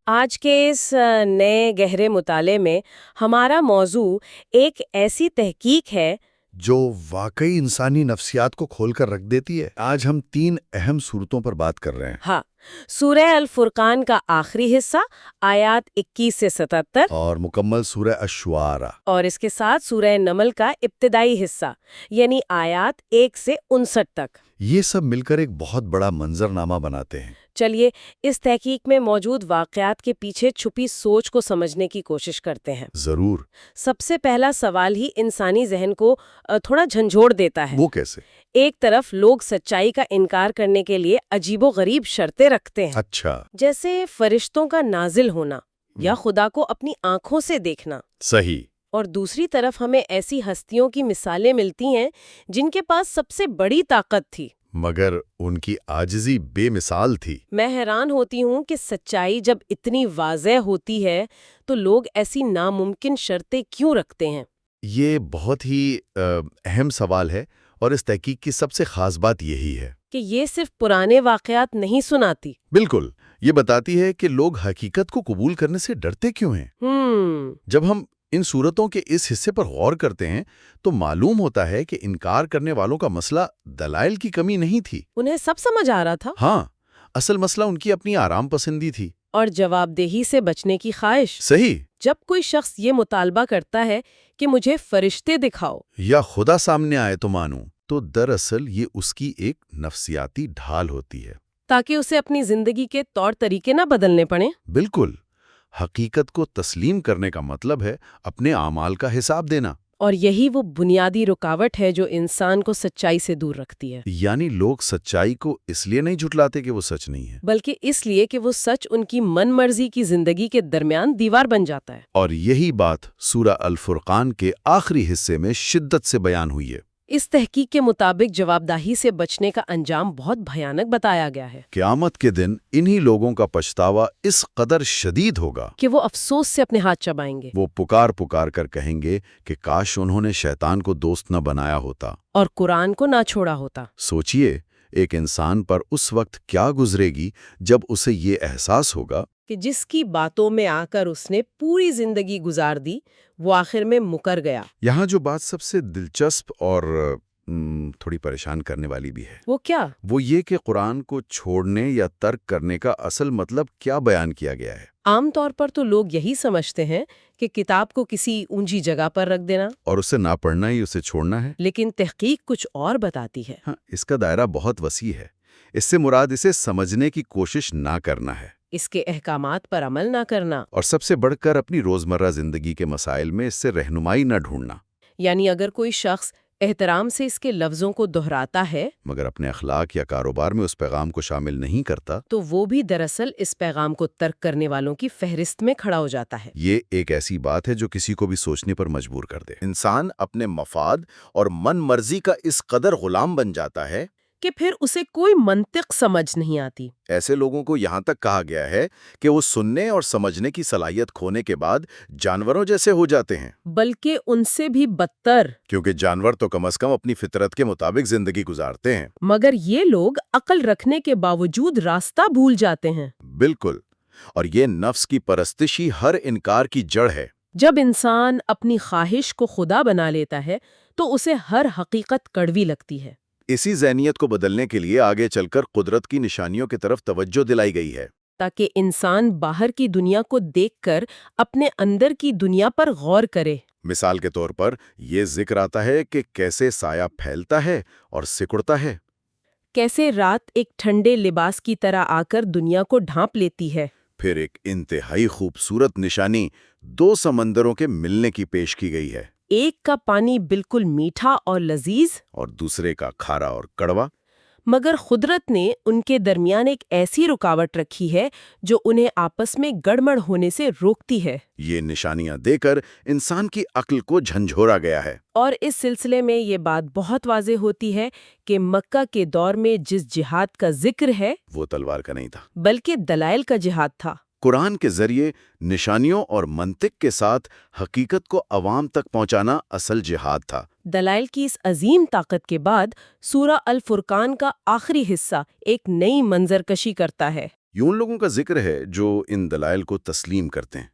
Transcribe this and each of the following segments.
آج کے اس نئے گہرے مطالعے میں ہمارا موضوع ایک ایسی تحقیق ہے جو واقعی انسانی نفسیات کو کھول کر رکھ دیتی ہے۔ آج ہم 3 اہم صورتوں پر بات کر رہے ہیں، ہاں، سورہ الفرقان کا آخری حصہ آیات 21 سے 77 اور مکمل سورہ الشعراء۔ اور اس کے ساتھ سورہ نمل کا ابتدائی حصہ یعنی آیات 1 سے 59 تک۔ یہ سب مل کر ایک بہت بڑا منظرنامہ بناتے ہیں۔ چلیے اس تحقیق میں موجود واقعات کے پیچھے چھپی سوچ کو سمجھنے کی کوشش کرتے ہیں۔ ضرور۔ سب سے پہلا سوال ہی انسانی ذہن کو تھوڑا جھنجھوڑ دیتا ہے۔ وہ کیسے؟ ایک طرف لوگ سچائی کا انکار کرنے کے لیے عجیب و غریب شرطیں رکھتے ہیں، اچھا، جیسے فرشتوں کا نازل ہونا یا خدا کو اپنی آنکھوں سے دیکھنا۔ صحیح۔ اور دوسری طرف ہمیں ایسی ہستیوں کی مثالیں ملتی ہیں جن کے پاس سب سے بڑی طاقت تھی، مگر ان کی عاجزی بے مثال تھی۔ میں حیران ہوتی ہوں کہ سچائی جب اتنی واضح ہوتی ہے تو لوگ ایسی ناممکن شرطیں کیوں رکھتے ہیں؟ یہ بہت ہی اہم سوال ہے، اور اس تحقیق کی سب سے خاص بات یہی ہے کہ یہ صرف پرانے واقعات نہیں سناتی، بالکل، یہ بتاتی ہے کہ لوگ حقیقت کو قبول کرنے سے ڈرتے کیوں ہیں۔ جب ہم ان صورتوں کے اس حصے پر غور کرتے ہیں تو معلوم ہوتا ہے کہ انکار کرنے والوں کا مسئلہ دلائل کی کمی نہیں تھی۔ انہیں سب سمجھ آ رہا تھا، ہاں، اصل مسئلہ ان کی اپنی آرام پسندی تھی اور جواب دہی سے بچنے کی خواہش۔ صحیح۔ جب کوئی شخص یہ مطالبہ کرتا ہے کہ مجھے فرشتے دکھاؤ یا خدا سامنے آئے تو مانوں، تو دراصل یہ اس کی ایک نفسیاتی ڈھال ہوتی ہے، تاکہ اسے اپنی زندگی کے طور طریقے نہ بدلنے پڑیں۔ بالکل۔ حقیقت کو تسلیم کرنے کا مطلب ہے اپنے اعمال کا حساب دینا۔ اور یہی وہ بنیادی رکاوٹ ہے جو انسان کو سچائی سے دور رکھتی ہے، یعنی لوگ سچائی کو اس لیے نہیں جھٹلاتے کہ وہ سچ نہیں ہے، بلکہ اس لیے کہ وہ سچ ان کی من مرضی کی زندگی کے درمیان دیوار بن جاتا ہے۔ اور یہی بات سورہ الفرقان کے آخری حصے میں شدت سے بیان ہوئی ہے۔ اس تحقیق کے مطابق جوابدہی سے بچنے کا انجام بہت بھیانک بتایا گیا ہے، قیامت کے دن انہی لوگوں کا پچھتاوا اس قدر شدید ہوگا کہ وہ افسوس سے اپنے ہاتھ چبائیں گے وہ پکار پکار کر کہیں گے کہ کاش انہوں نے شیطان کو دوست نہ بنایا ہوتا۔ اور قرآن کو نہ چھوڑا ہوتا۔ سوچئے، ایک انسان پر اس وقت کیا گزرے گی جب اسے یہ احساس ہوگا کہ جس کی باتوں میں آ کر اس نے پوری زندگی گزار دی وہ آخر میں مکر گیا۔ یہاں جو بات سب سے دلچسپ اور تھوڑی پریشان کرنے والی بھی ہے، وہ کیا؟ وہ یہ کہ قرآن کو چھوڑنے یا ترک کرنے کا اصل مطلب کیا بیان کیا گیا ہے۔ عام طور پر تو لوگ یہی سمجھتے ہیں کہ کتاب کو کسی اونچی جگہ پر رکھ دینا، اور اسے نہ پڑھنا ہی اسے چھوڑنا ہے۔ لیکن تحقیق کچھ اور بتاتی ہے۔ ہاں، اس کا دائرہ بہت وسیع ہے۔ اس سے مراد اسے سمجھنے کی کوشش نہ کرنا ہے، اس کے احکامات پر عمل نہ کرنا، اور سب سے بڑھ کر اپنی روزمرہ زندگی کے مسائل میں اس سے رہنمائی نہ ڈھونڈنا۔ یعنی اگر کوئی شخص احترام سے اس کے لفظوں کو دہراتا ہے مگر اپنے اخلاق یا کاروبار میں اس پیغام کو شامل نہیں کرتا، تو وہ بھی دراصل اس پیغام کو ترک کرنے والوں کی فہرست میں کھڑا ہو جاتا ہے۔ یہ ایک ایسی بات ہے جو کسی کو بھی سوچنے پر مجبور کر دے۔ انسان اپنے مفاد اور من مرضی کا اس قدر غلام بن جاتا ہے کہ پھر اسے کوئی منطق سمجھ نہیں آتی۔ ایسے لوگوں کو یہاں تک کہا گیا ہے کہ وہ سننے اور سمجھنے کی صلاحیت کھونے کے بعد جانوروں جیسے ہو جاتے ہیں، بلکہ ان سے بھی بدتر، کیونکہ جانور تو کم از کم اپنی فطرت کے مطابق زندگی گزارتے ہیں۔ مگر یہ لوگ عقل رکھنے کے باوجود راستہ بھول جاتے ہیں۔ بالکل، اور یہ نفس کی پرستشی ہر انکار کی جڑ ہے۔ جب انسان اپنی خواہش کو خدا بنا لیتا ہے تو اسے ہر حقیقت کڑوی لگتی ہے۔ اسی ذہنیت کو بدلنے کے لیے آگے چل کر قدرت کی نشانیوں کی طرف توجہ دلائی گئی ہے، تاکہ انسان باہر کی دنیا کو دیکھ کر اپنے اندر کی دنیا پر غور کرے۔ مثال کے طور پر یہ ذکر آتا ہے کہ کیسے سایہ پھیلتا ہے اور سکڑتا ہے، کیسے رات ایک ٹھنڈے لباس کی طرح آ کر دنیا کو ڈھانپ لیتی ہے۔ پھر ایک انتہائی خوبصورت نشانی 2 سمندروں کے ملنے کی پیش کی گئی ہے، ایک کا پانی بالکل میٹھا اور لذیذ، اور دوسرے کا کھارا اور کڑوا۔ مگر قدرت نے ان کے درمیان ایک ایسی رکاوٹ رکھی ہے جو انہیں آپس میں گڑمڑ ہونے سے روکتی ہے۔ یہ نشانیاں دے کر انسان کی عقل کو جھنجھوڑا گیا ہے۔ اور اس سلسلے میں یہ بات بہت واضح ہوتی ہے کہ مکہ کے دور میں جس جہاد کا ذکر ہے وہ تلوار کا نہیں تھا، بلکہ دلائل کا جہاد تھا۔ قرآن کے ذریعے نشانیوں اور منطق کے ساتھ حقیقت کو عوام تک پہنچانا اصل جہاد تھا۔ دلائل کی اس عظیم طاقت کے بعد سورہ الفرقان کا آخری حصہ ایک نئی منظر کشی کرتا ہے۔ یہ ان لوگوں کا ذکر ہے جو ان دلائل کو تسلیم کرتے ہیں،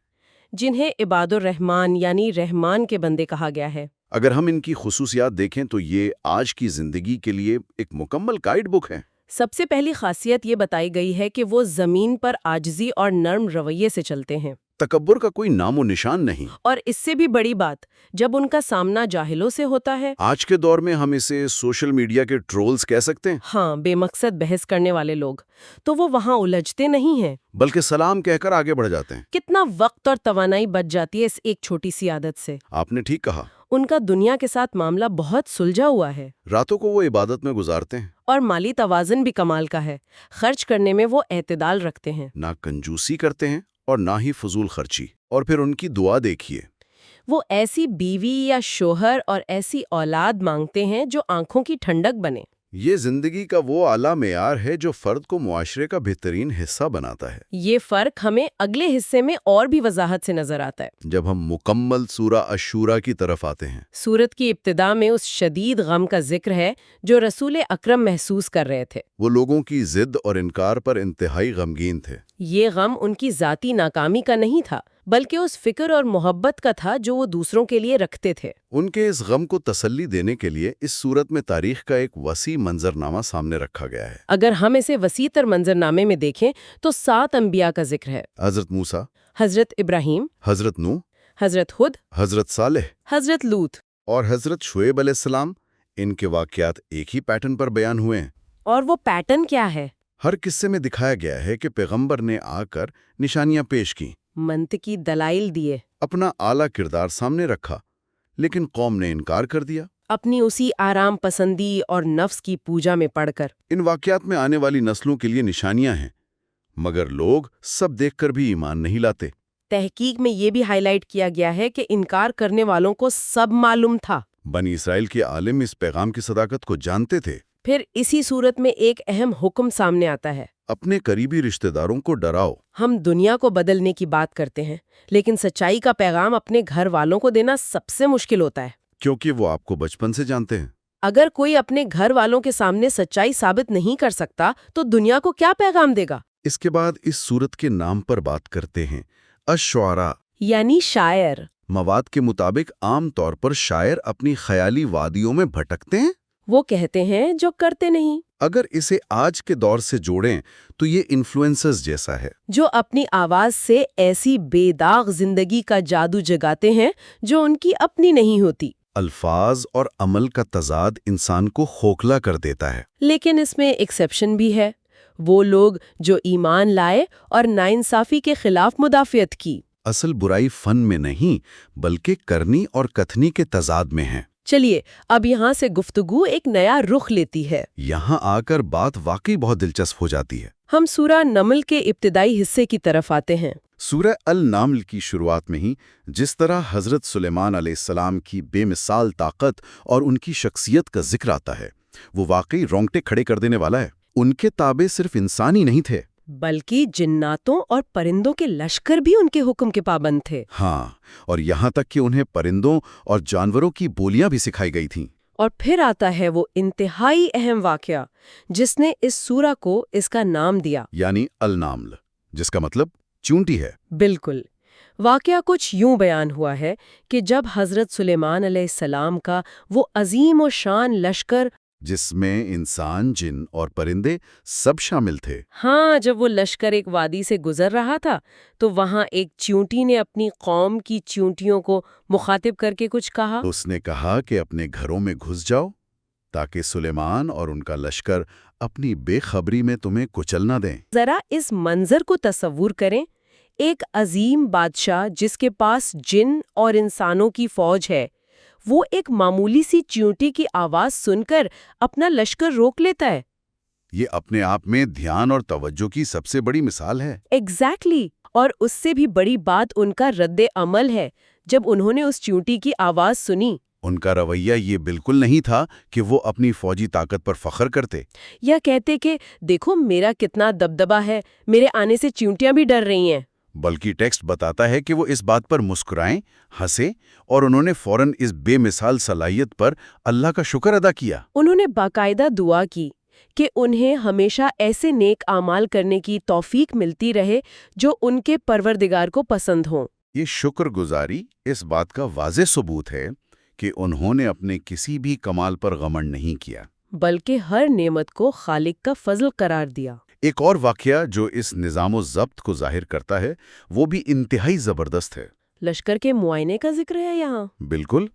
جنہیں عباد الرحمن یعنی رحمان کے بندے کہا گیا ہے۔ اگر ہم ان کی خصوصیات دیکھیں تو یہ آج کی زندگی کے لیے ایک مکمل گائیڈ بک ہے۔ سب سے پہلی خاصیت یہ بتائی گئی ہے کہ وہ زمین پر عاجزی اور نرم رویے سے چلتے ہیں، تکبر کا کوئی نام و نشان نہیں۔ اور اس سے بھی بڑی بات، جب ان کا سامنا جاہلوں سے ہوتا ہے، آج کے دور میں ہم اسے سوشل میڈیا کے ٹرولز کہہ سکتے ہیں، ہاں، بے مقصد بحث کرنے والے لوگ، تو وہ وہاں الجھتے نہیں ہیں، بلکہ سلام کہہ کر آگے بڑھ جاتے ہیں۔ کتنا وقت اور توانائی بچ جاتی ہے اس ایک چھوٹی سی عادت سے۔ آپ نے ٹھیک کہا، ان کا دنیا کے ساتھ معاملہ بہت سلجھا ہوا ہے، راتوں کو وہ عبادت میں گزارتے ہیں، اور مالی توازن بھی کمال کا ہے، خرچ کرنے میں وہ اعتدال رکھتے ہیں۔ نہ کنجوسی کرتے ہیں اور نہ ہی فضول خرچی۔ اور پھر ان کی دعا دیکھیے، وہ ایسی بیوی یا شوہر اور ایسی اولاد مانگتے ہیں جو آنکھوں کی ٹھنڈک بنے۔ یہ زندگی کا وہ اعلیٰ معیار ہے جو فرد کو معاشرے کا بہترین حصہ بناتا ہے۔ یہ فرق ہمیں اگلے حصے میں اور بھی وضاحت سے نظر آتا ہے۔ جب ہم مکمل سورہ الشورى کی طرف آتے ہیں، سورت کی ابتدا میں اس شدید غم کا ذکر ہے جو رسول اکرم محسوس کر رہے تھے۔ وہ لوگوں کی ضد اور انکار پر انتہائی غمگین تھے۔ یہ غم ان کی ذاتی ناکامی کا نہیں تھا، بلکہ اس فکر اور محبت کا تھا جو وہ دوسروں کے لیے رکھتے تھے۔ ان کے اس غم کو تسلی دینے کے لیے اس صورت میں تاریخ کا ایک وسیع منظرنامہ سامنے رکھا گیا ہے۔ اگر ہم اسے وسیع تر منظرنامے میں دیکھیں تو 7 انبیاء کا ذکر ہے: حضرت موسیٰ، حضرت ابراہیم، حضرت نوح، حضرت ہود، حضرت صالح حضرت لوط، اور حضرت شعیب علیہ السلام۔ ان کے واقعات ایک ہی پیٹرن پر بیان ہوئے ہیں۔ اور وہ پیٹرن کیا ہے؟ ہر قصے میں دکھایا گیا ہے کہ پیغمبر نے آ کر نشانیاں پیش کیں، منطقی دلائل دیے، اپنا اعلیٰ کردار سامنے رکھا، لیکن قوم نے انکار کر دیا۔ اپنی اسی آرام پسندی اور نفس کی پوجا میں پڑھ کر۔ ان واقعات میں آنے والی نسلوں کے لیے نشانیاں ہیں، مگر لوگ سب دیکھ کر بھی ایمان نہیں لاتے۔ تحقیق میں یہ بھی ہائی لائٹ کیا گیا ہے کہ انکار کرنے والوں کو سب معلوم تھا۔ بنی اسرائیل کے عالم اس پیغام کی صداقت کو جانتے تھے۔ پھر اسی صورت میں ایک اہم حکم سامنے آتا ہے: اپنے قریبی رشتہ داروں کو ڈراؤ۔ ہم دنیا کو بدلنے کی بات کرتے ہیں، لیکن سچائی کا پیغام اپنے گھر والوں کو دینا سب سے مشکل ہوتا ہے، کیونکہ وہ آپ کو بچپن سے جانتے ہیں۔ اگر کوئی اپنے گھر والوں کے سامنے سچائی ثابت نہیں کر سکتا تو دنیا کو کیا پیغام دے گا؟ اس کے بعد اس صورت کے نام پر بات کرتے ہیں، الشعراء، یعنی شاعر۔ مواد کے مطابق عام طور پر شاعر اپنی خیالی وادیوں میں بھٹکتے ہیں۔ وہ کہتے ہیں جو کرتے نہیں، اگر اسے آج کے دور سے جوڑیں تو یہ انفلوئنسرز جیسا ہے، جو اپنی آواز سے ایسی بے داغ زندگی کا جادو جگاتے ہیں جو ان کی اپنی نہیں ہوتی۔ الفاظ اور عمل کا تضاد انسان کو کھوکھلا کر دیتا ہے۔ لیکن اس میں ایکسیپشن بھی ہے، وہ لوگ جو ایمان لائے اور ناانصافی کے خلاف مدافعت کی۔ اصل برائی فن میں نہیں بلکہ کرنی اور کتھنی کے تضاد میں ہے۔ چلیے اب یہاں سے گفتگو ایک نیا رخ لیتی ہے۔ یہاں آ کر بات واقعی بہت دلچسپ ہو جاتی ہے۔ ہم سورہ نمل کے ابتدائی حصے کی طرف آتے ہیں۔ سورہ النمل کی شروعات میں ہی جس طرح حضرت سلیمان علیہ السلام کی بے مثال طاقت اور ان کی شخصیت کا ذکر آتا ہے، وہ واقعی رونگٹے کھڑے کر دینے والا ہے۔ ان کے تابع صرف انسان ہی نہیں تھے، بلکہ جناتوں اور پرندوں کے لشکر بھی ان کے حکم کے پابند تھے۔ ہاں، اور یہاں تک کہ انہیں پرندوں اور جانوروں کی بولیاں بھی سکھائی گئی تھیں۔ اور پھر آتا ہے وہ انتہائی اہم واقعہ جس نے اس سورہ کو اس کا نام دیا، یعنی النمل، جس کا مطلب چونٹی ہے۔ بالکل۔ واقعہ کچھ یوں بیان ہوا ہے کہ جب حضرت سلیمان علیہ السلام کا وہ عظیم و شان لشکر، جس میں انسان، جن اور پرندے سب شامل تھے، ہاں، جب وہ لشکر ایک وادی سے گزر رہا تھا تو وہاں ایک چیونٹی نے اپنی قوم کی چیونٹیوں کو مخاطب کر کے کچھ کہا۔ اس نے کہا کہ اپنے گھروں میں گھس جاؤ تاکہ سلیمان اور ان کا لشکر اپنی بے خبری میں تمہیں کچل نہ دیں۔ ذرا اس منظر کو تصور کریں، ایک عظیم بادشاہ جس کے پاس جن اور انسانوں کی فوج ہے، وہ ایک معمولی سی چیونٹی کی آواز سن کر اپنا لشکر روک لیتا ہے۔ یہ اپنے آپ میں دھیان اور توجہ کی سب سے بڑی مثال ہے۔ ایگزیکٹلی، اور اس سے بھی بڑی بات ان کا رد عمل ہے جب انہوں نے اس چیونٹی کی آواز سنی۔ ان کا رویہ یہ بالکل نہیں تھا کہ وہ اپنی فوجی طاقت پر فخر کرتے یا کہتے کہ دیکھو میرا کتنا دبدبہ ہے، میرے آنے سے چیونٹیاں بھی ڈر رہی ہیں، بلکہ ٹیکسٹ بتاتا ہے کہ وہ اس بات پر مسکرائیں، ہنسے، اور انہوں نے فوراً اس بے مثال صلاحیت پر اللہ کا شکر ادا کیا۔ انہوں نے باقاعدہ دعا کی کہ انہیں ہمیشہ ایسے نیک اعمال کرنے کی توفیق ملتی رہے جو ان کے پروردگار کو پسند ہوں۔ یہ شکر گزاری اس بات کا واضح ثبوت ہے کہ انہوں نے اپنے کسی بھی کمال پر گھمنڈ نہیں کیا، بلکہ ہر نعمت کو خالق کا فضل قرار دیا۔ ایک اور واقعہ جو اس نظام و ضبط کو ظاہر کرتا ہے وہ بھی انتہائی زبردست ہے۔ لشکر کے معائنے کا ذکر ہے یہاں۔ بالکل،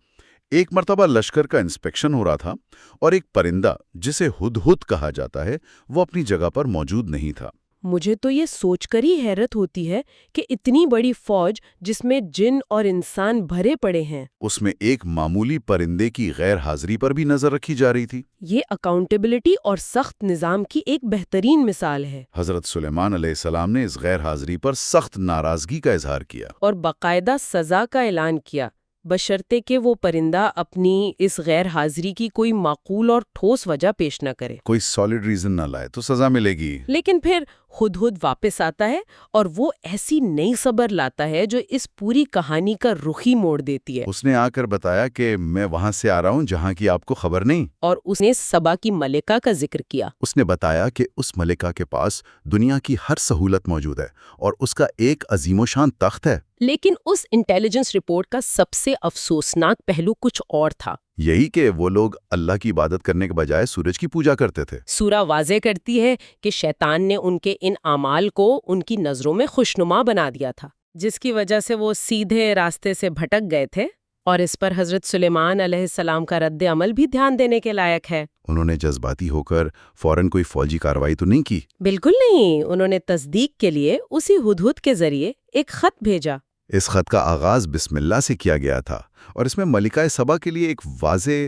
ایک مرتبہ لشکر کا انسپیکشن ہو رہا تھا اور ایک پرندہ جسے ہدہد کہا جاتا ہے وہ اپنی جگہ پر موجود نہیں تھا۔ مجھے تو یہ سوچ کر ہی حیرت ہوتی ہے کہ اتنی بڑی فوج جس میں جن اور انسان بھرے پڑے ہیں، اس میں ایک معمولی پرندے کی غیر حاضری پر بھی نظر رکھی جا رہی تھی۔ یہ اکاؤنٹیبلٹی اور سخت نظام کی ایک بہترین مثال ہے۔ حضرت سلیمان علیہ السلام نے اس غیر حاضری پر سخت ناراضگی کا اظہار کیا اور باقاعدہ سزا کا اعلان کیا، بشرطے کہ وہ پرندہ اپنی اس غیر حاضری کی کوئی معقول اور ٹھوس وجہ پیش نہ کرے۔ کوئی سالڈ ریزن نہ لائے تو سزا ملے گی۔ لیکن پھر ہدہد واپس آتا ہے اور وہ ایسی نئی خبر لاتا ہے جو اس پوری کہانی کا رخ ہی موڑ دیتی ہے۔ اس نے آ کر بتایا کہ میں وہاں سے آ رہا ہوں جہاں کی آپ کو خبر نہیں، اور اس نے سبا کی ملکہ کا ذکر کیا۔ اس نے بتایا کہ اس ملکہ کے پاس دنیا کی ہر سہولت موجود ہے اور اس کا ایک عظیم و شان تخت ہے۔ لیکن اس انٹیلیجنس رپورٹ کا سب سے افسوسناک پہلو کچھ اور تھا۔ یہی کہ وہ لوگ اللہ کی عبادت کرنے کے بجائے سورج کی پوجا کرتے تھے۔ سورہ واضح کرتی ہے کہ شیطان نے ان کے ان اعمال کو ان کی نظروں میں خوشنما بنا دیا تھا، جس کی وجہ سے وہ سیدھے راستے سے بھٹک گئے تھے، اور اس پر حضرت سلیمان علیہ السلام کا رد عمل بھی دھیان دینے کے لائق ہے۔ انہوں نے جذباتی ہو کر فوراً کوئی فوجی کارروائی تو نہیں کی؟ بالکل نہیں، انہوں نے تصدیق کے لیے اسی ہدہد کے ذریعے ایک خط بھیجا۔ اس خط کا آغاز بسم اللہ سے کیا گیا تھا اور اس میں ملکہ سبا کے لیے ایک واضح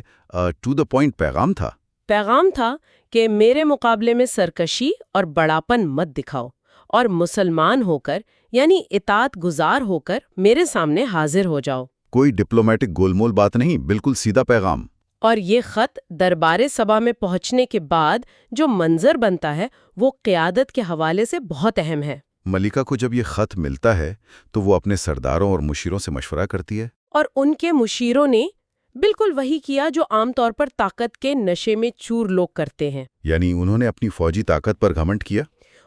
ٹو دا پوائنٹ پیغام تھا۔ پیغام تھا کہ میرے مقابلے میں سرکشی اور بڑاپن مت دکھاؤ، اور مسلمان ہو کر یعنی اطاعت گزار ہو کر میرے سامنے حاضر ہو جاؤ۔ کوئی ڈپلومیٹک گول مول بات نہیں، بالکل سیدھا پیغام۔ اور یہ خط دربار سبا میں پہنچنے کے بعد جو منظر بنتا ہے وہ قیادت کے حوالے سے بہت اہم ہے۔ ملکہ کو جب یہ خط ملتا ہے تو وہ اپنے سرداروں اور مشیروں سے مشورہ کرتی ہے، اور ان کے مشیروں نے بالکل وہی کیا جو عام طور پر طاقت کے نشے میں چور لوگ کرتے ہیں۔ یعنی انہوں نے اپنی فوجی طاقت پر گھمنڈ کیا۔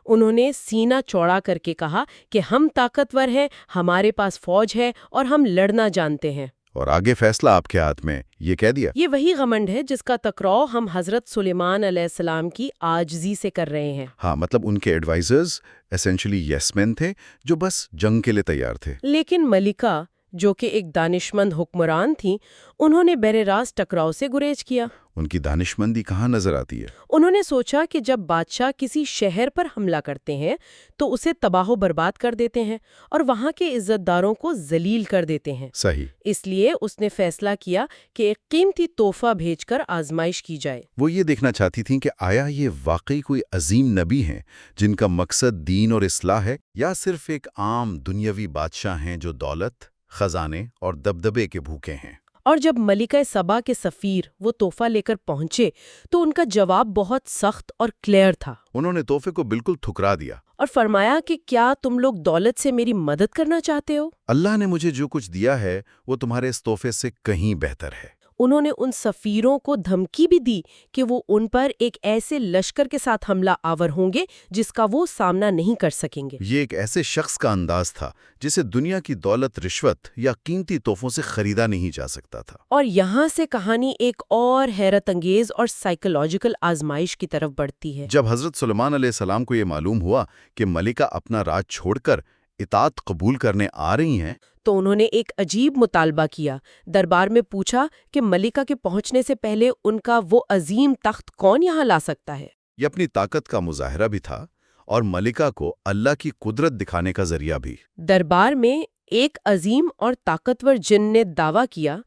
انہوں نے سینہ چوڑا کر کے کہا کہ ہم طاقتور ہیں، ہمارے پاس فوج ہے اور ہم لڑنا جانتے ہیں۔ اور آگے فیصلہ آپ کے ہاتھ میں، یہ کہہ دیا۔ یہ وہی گھمنڈ ہے جس کا تکراؤ ہم حضرت سلیمان علیہ السلام کی عاجزی سے کر رہے ہیں۔ ہاں، مطلب ان کے ایڈوائزرز ایسنشلی یس مین تھے جو بس جنگ کے لیے تیار تھے۔ لیکن ملکہ جو کہ ایک دانشمند حکمران تھیں، انہوں نے بر راست ٹکراؤ سے گریز کیا۔ ان کی دانشمندی کہاں نظر آتی ہے؟ انہوں نے سوچا کہ جب بادشاہ کسی شہر پر حملہ کرتے ہیں تو اسے تباہ و برباد کر دیتے ہیں اور وہاں کے عزت داروں کو ذلیل کر دیتے ہیں۔ صحیح۔ اس لیے اس نے فیصلہ کیا کہ ایک قیمتی تحفہ بھیج کر آزمائش کی جائے۔ وہ یہ دیکھنا چاہتی تھیں کہ آیا یہ واقعی کوئی عظیم نبی ہیں جن کا مقصد دین اور اصلاح ہے، یا صرف ایک عام دنیاوی بادشاہ ہیں جو دولت، خزانے اور دبدبے کے بھوکے ہیں۔ اور جب ملکہ سبا کے سفیر وہ تحفہ لے کر پہنچے تو ان کا جواب بہت سخت اور کلیئر تھا۔ انہوں نے تحفے کو بالکل ٹھکرا دیا اور فرمایا کہ کیا تم لوگ دولت سے میری مدد کرنا چاہتے ہو؟ اللہ نے مجھے جو کچھ دیا ہے وہ تمہارے اس تحفے سے کہیں بہتر ہے۔ انہوں نے ان سفیروں کو دھمکی بھی دی کہ وہ ان پر ایک ایسے لشکر کے ساتھ حملہ آور ہوں گے جس کا وہ سامنا نہیں کر سکیں گے۔ یہ ایک ایسے شخص کا انداز تھا جسے دنیا کی دولت، رشوت یا قیمتی تحفوں سے خریدا نہیں جا سکتا تھا۔ اور یہاں سے کہانی ایک اور حیرت انگیز اور سائیکولوجیکل آزمائش کی طرف بڑھتی ہے۔ جب حضرت سلیمان علیہ السلام کو یہ معلوم ہوا کہ ملکہ اپنا راج چھوڑ کر اطاعت قبول کرنے آ رہی ہیں، تو انہوں نے ایک عجیب مطالبہ کیا۔ دربار میں پوچھا کہ ملکہ کے پہنچنے سے پہلے ان کا وہ عظیم تخت کون یہاں لا سکتا ہے؟ یہ اپنی طاقت کا مظاہرہ بھی تھا اور ملکہ کو اللہ کی قدرت دکھانے کا ذریعہ بھی۔ دربار میں ایک عظیم اور طاقتور جن نے دعویٰ کیا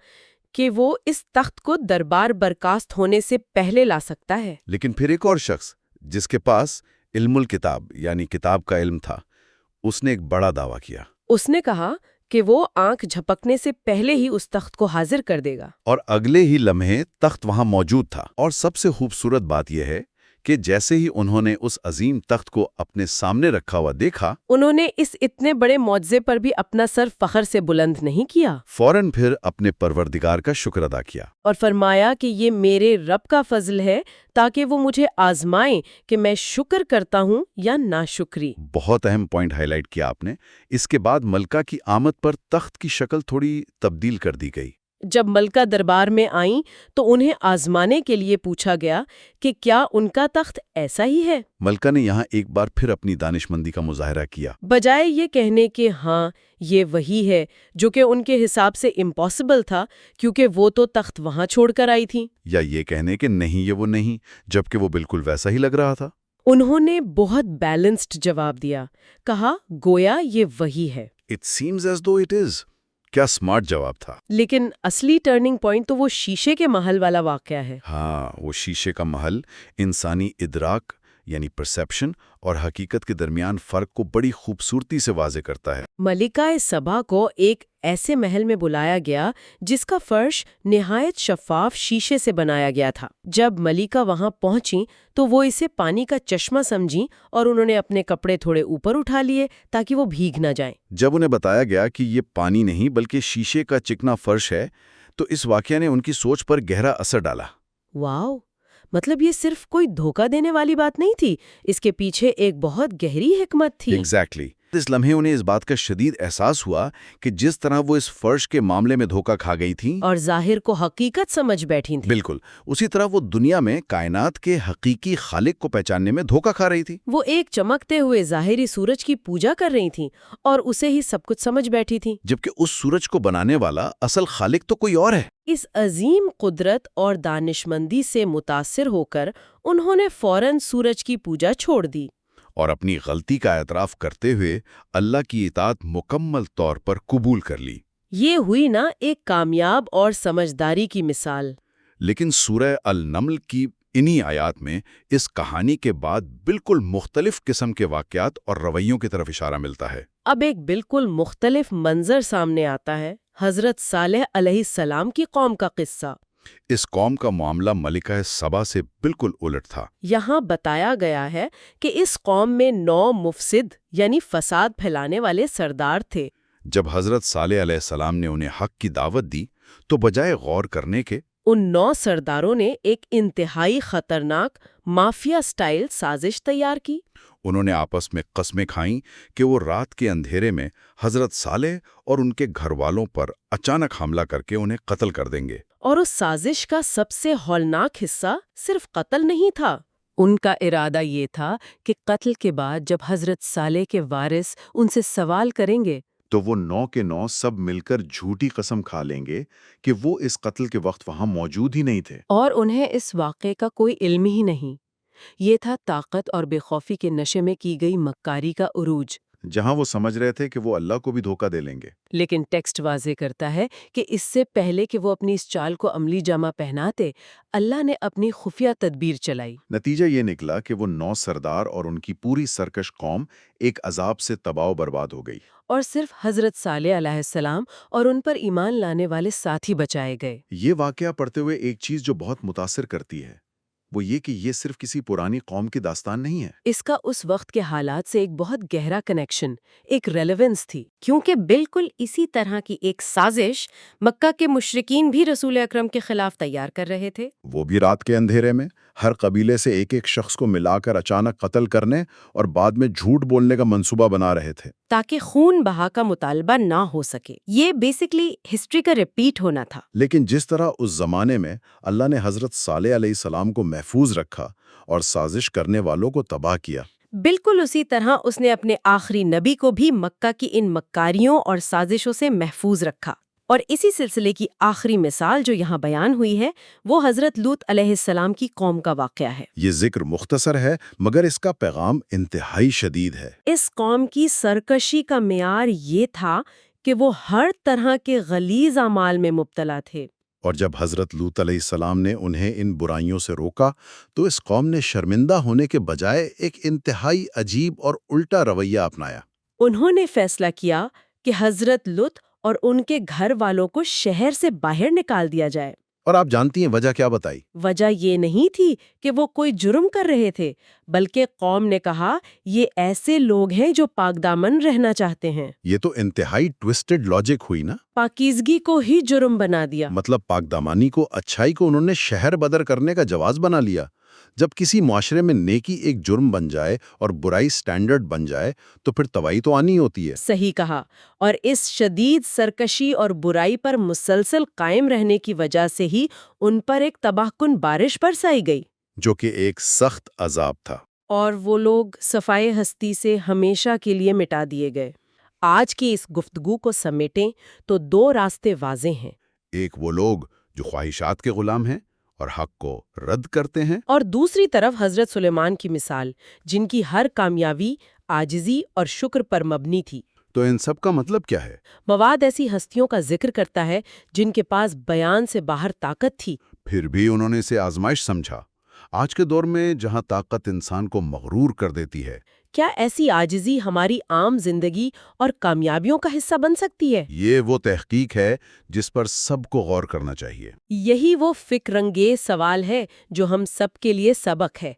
کہ وہ اس تخت کو دربار برخاست ہونے سے پہلے لا سکتا ہے۔ لیکن پھر ایک اور شخص جس کے پاس علم الکتاب یعنی کتاب کا علم تھا، اس نے ایک بڑا دعویٰ کیا۔ اس نے کہا کہ وہ آنکھ جھپکنے سے پہلے ہی اس تخت کو حاضر کر دے گا۔ اور اگلے ہی لمحے تخت وہاں موجود تھا۔ اور سب سے خوبصورت بات یہ ہے کہ جیسے ہی انہوں نے اس عظیم تخت کو اپنے سامنے رکھا ہوا دیکھا، انہوں نے اس اتنے بڑے معجزے پر بھی اپنا سر فخر سے بلند نہیں کیا، فوراً پھر اپنے پروردگار کا شکر ادا کیا۔ اور فرمایا کہ یہ میرے رب کا فضل ہے تاکہ وہ مجھے آزمائیں کہ میں شکر کرتا ہوں یا ناشکری۔ بہت اہم پوائنٹ ہائی لائٹ کیا آپ نے۔ اس کے بعد ملکہ کی آمد پر تخت کی شکل تھوڑی تبدیل کر دی گئی۔ جب ملکہ دربار میں آئیں تو انہیں آزمانے کے لیے پوچھا گیا کہ کیا ان کا تخت ایسا ہی ہے؟ ملکہ نے یہاں ایک بار پھر اپنی دانشمندی کا مظاہرہ کیا۔ بجائے یہ کہنے کہ ہاں یہ وہی ہے، جو کہ ان کے حساب سے امپاسبل تھا کیونکہ وہ تو تخت وہاں چھوڑ کر آئی تھی، یا یہ کہنے کہ نہیں یہ وہ نہیں، جبکہ وہ بالکل ویسا ہی لگ رہا تھا۔ انہوں نے بہت بیلنسڈ جواب دیا، کہا گویا یہ وہی ہے۔ It seems as though it is۔ کیا سمارٹ جواب تھا۔ لیکن اصلی ٹرننگ پوائنٹ تو وہ شیشے کے محل والا واقعہ ہے۔ ہاں، وہ شیشے کا محل انسانی ادراک یعنی پرسیپشن اور حقیقت کے درمیان فرق کو بڑی خوبصورتی سے واضح کرتا ہے۔ ملکہ سبا کو ایک ایسے محل میں بلایا گیا جس کا فرش نہایت شفاف شیشے سے بنایا گیا تھا۔ جب ملکہ وہاں پہنچیں تو وہ اسے پانی کا چشمہ سمجھیں اور انہوں نے اپنے کپڑے تھوڑے اوپر اٹھا لیے تاکہ وہ بھیگ نہ جائیں۔ جب انہیں بتایا گیا کہ یہ پانی نہیں بلکہ شیشے کا چکنا فرش ہے تو اس واقعہ نے ان کی سوچ پر گہرا اثر ڈالا۔ واو! مطلب یہ صرف کوئی دھوکہ دینے والی بات نہیں تھی، اس کے پیچھے ایک بہت گہری حکمت تھی۔ ایگزیکٹلی۔ اس لمحے انہیں اس بات کا شدید احساس ہوا کہ جس طرح وہ اس فرش کے معاملے میں دھوکہ کھا گئی تھیں اور ظاہر کو حقیقت سمجھ بیٹھی تھی، بالکل اسی طرح وہ دنیا میں کائنات کے حقیقی خالق کو پہچاننے میں دھوکہ کھا رہی تھی۔ وہ ایک چمکتے ہوئے ظاہری سورج کی پوجا کر رہی تھیں اور اسے ہی سب کچھ سمجھ بیٹھی تھیں، جبکہ اس سورج کو بنانے والا اصل خالق تو کوئی اور ہے۔ اس عظیم قدرت اور دانشمندی سے متاثر ہو کر انہوں نے فوراً سورج کی پوجا چھوڑ دی اور اپنی غلطی کا اعتراف کرتے ہوئے اللہ کی اطاعت مکمل طور پر قبول کر لی۔ یہ ہوئی نا ایک کامیاب اور سمجھداری کی مثال۔ لیکن سورہ النمل کی انہی آیات میں اس کہانی کے بعد بالکل مختلف قسم کے واقعات اور رویوں کی طرف اشارہ ملتا ہے۔ اب ایک بالکل مختلف منظر سامنے آتا ہے، حضرت صالح علیہ السلام کی قوم کا قصہ۔ اس قوم کا معاملہ ملکہ سبا سے بالکل الٹ تھا۔ یہاں بتایا گیا ہے کہ اس قوم میں 9 مفسد یعنی فساد پھیلانے والے سردار تھے۔ جب حضرت صالح علیہ السلام نے انہیں حق کی دعوت دی تو بجائے غور کرنے کے ان 9 سرداروں نے ایک انتہائی خطرناک مافیا سٹائل سازش تیار کی۔ انہوں نے آپس میں قسمیں کھائیں کہ وہ رات کے اندھیرے میں حضرت صالح اور ان کے گھر والوں پر اچانک حملہ کر کے انہیں قتل کر دیں گے۔ اور اس سازش کا سب سے ہولناک حصہ صرف قتل نہیں تھا، ان کا ارادہ یہ تھا کہ قتل کے بعد جب حضرت صالح کے وارث ان سے سوال کریں گے تو وہ 9 کے 9 سب مل کر جھوٹی قسم کھا لیں گے کہ وہ اس قتل کے وقت وہاں موجود ہی نہیں تھے۔ اور انہیں اس واقعے کا کوئی علم ہی نہیں۔ یہ تھا طاقت اور بے خوفی کے نشے میں کی گئی مکاری کا عروج۔ جہاں وہ سمجھ رہے تھے کہ وہ اللہ کو بھی دھوکہ دے لیں گے۔ لیکن ٹیکسٹ واضح کرتا ہے کہ اس سے پہلے کہ وہ اپنی اس چال کو عملی جامہ پہناتے، اللہ نے اپنی خفیہ تدبیر چلائی۔ نتیجہ یہ نکلا کہ وہ 9 سردار اور ان کی پوری سرکش قوم ایک عذاب سے تباہ و برباد ہو گئی۔ اور صرف حضرت صالح علیہ السلام اور ان پر ایمان لانے والے ساتھی بچائے گئے۔ یہ واقعہ پڑھتے ہوئے ایک چیز جو بہت متاثر کرتی ہے وہ یہ کہ یہ صرف کسی پرانی قوم کی داستان نہیں ہے۔ اس کا اس وقت کے حالات سے ایک بہت گہرا کنیکشن، ایک ریلیونس تھی، کیونکہ بالکل اسی طرح کی ایک سازش مکہ کے مشرکین بھی رسول اکرم کے خلاف تیار کر رہے تھے۔ وہ بھی رات کے اندھیرے میں ہر قبیلے سے ایک ایک شخص کو ملا کر اچانک قتل کرنے اور بعد میں جھوٹ بولنے کا منصوبہ بنا رہے تھے تاکہ خون بہا کا مطالبہ نہ ہو سکے۔ یہ بیسکلی ہسٹری کا ریپیٹ ہونا تھا۔ لیکن جس طرح اس زمانے میں اللہ نے حضرت صالح علیہ السلام کو محفوظ رکھا اور سازش کرنے والوں کو تباہ کیا، بالکل اسی طرح اس نے اپنے آخری نبی کو بھی مکہ کی ان مکاریوں اور سازشوں سے محفوظ رکھا۔ اور اسی سلسلے کی آخری مثال جو یہاں بیان ہوئی ہے وہ حضرت لوط علیہ السلام کی قوم کا واقعہ ہے۔ یہ ذکر مختصر ہے مگر اس کا پیغام انتہائی شدید ہے۔ اس قوم کی سرکشی کا معیار یہ تھا کہ وہ ہر طرح کے غلیظ اعمال میں مبتلا تھے۔ اور جب حضرت لوط علیہ السلام نے انہیں ان برائیوں سے روکا تو اس قوم نے شرمندہ ہونے کے بجائے ایک انتہائی عجیب اور الٹا رویہ اپنایا۔ انہوں نے فیصلہ کیا کہ حضرت لوط اور ان کے گھر والوں کو شہر سے باہر نکال دیا جائے۔ اور آپ جانتی ہیں وجہ کیا بتائی؟ وجہ یہ نہیں تھی کہ وہ کوئی جرم کر رہے تھے، بلکہ قوم نے کہا یہ ایسے لوگ ہیں جو پاک دامن رہنا چاہتے ہیں۔ یہ تو انتہائی ٹوسٹڈ لاجک ہوئی نا۔ پاکیزگی کو ہی جرم بنا دیا۔ مطلب پاک دامانی کو، اچھائی کو انہوں نے شہر بدر کرنے کا جواز بنا لیا۔ جب کسی معاشرے میں نیکی ایک جرم بن جائے اور برائی سٹینڈرڈ بن جائے تو پھر تباہی تو آنی ہوتی ہے۔ صحیح کہا، اور اس شدید سرکشی اور برائی پر مسلسل قائم رہنے کی وجہ سے ہی ان پر ایک تباہ کن بارش برسائی گئی، جو کہ ایک سخت عذاب تھا۔ اور وہ لوگ صفائے ہستی سے ہمیشہ کے لیے مٹا دیے گئے۔ آج کی اس گفتگو کو سمیٹیں تو دو راستے واضح ہیں۔ ایک وہ لوگ جو خواہشات کے غلام ہیں اور حق کو رد کرتے ہیں، اور دوسری طرف حضرت سلیمان کی مثال، جن کی ہر کامیابی عاجزی اور شکر پر مبنی تھی۔ تو ان سب کا مطلب کیا ہے؟ مواد ایسی ہستیوں کا ذکر کرتا ہے جن کے پاس بیان سے باہر طاقت تھی، پھر بھی انہوں نے اسے آزمائش سمجھا۔ آج کے دور میں جہاں طاقت انسان کو مغرور کر دیتی ہے، کیا ایسی عاجزی ہماری عام زندگی اور کامیابیوں کا حصہ بن سکتی ہے؟ یہ وہ تحقیق ہے جس پر سب کو غور کرنا چاہیے۔ یہی وہ فکر انگیز سوال ہے جو ہم سب کے لیے سبق ہے۔